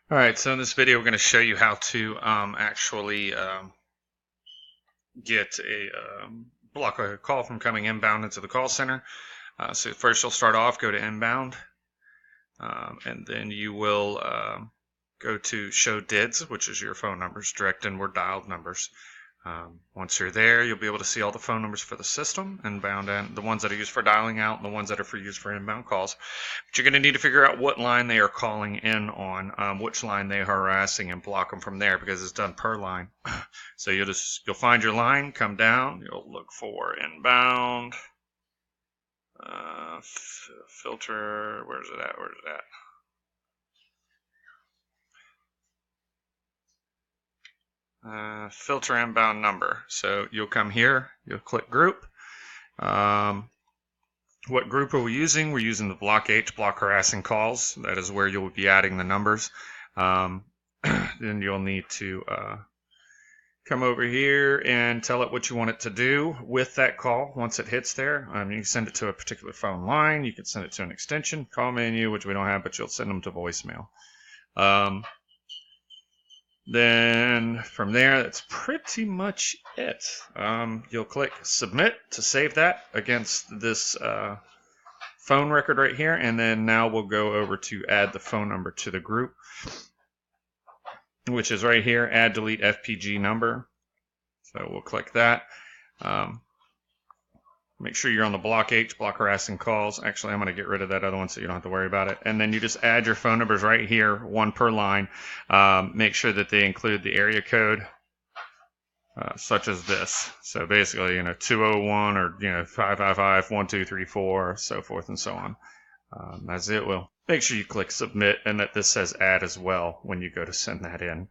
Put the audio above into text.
All right, so in this video, we're going to show you how to actually get block a call from coming inbound into the call center. So first you'll start off, go to inbound, and then you will go to show DIDs, which is your phone numbers, direct inward dialed numbers. Once you're there, you'll be able to see all the phone numbers for the system, inbound, and the ones that are used for dialing out and the ones that are used for inbound calls. But you're going to need to figure out what line they are calling in on, which line they are harassing, and block them from there because it's done per line. So you'll find your line, come down, you'll look for inbound, filter. Where's it at? Where's it at? Filter inbound number. So you'll come here, you'll click group. What group are we using? We're using the block H, block harassing calls. That is where you'll be adding the numbers. Then you'll need to come over here and tell it what you want it to do with that call once it hits there. You can send it to a particular phone line. You can send it to an extension, call menu, which we don't have, but you'll send them to voicemail. Then from there, that's pretty much it. You'll click submit to save that against this phone record right here. And then now we'll go over to add the phone number to the group, which is right here, add delete FPG number. So we'll click that. Make sure you're on the block H, block harassing calls. Actually, I'm going to get rid of that other one so you don't have to worry about it. And then you just add your phone numbers right here, one per line. Make sure that they include the area code, such as this. So basically, 201 or 555 1234, so forth and so on. As it will. Make sure you click submit and that this says add as well when you go to send that in.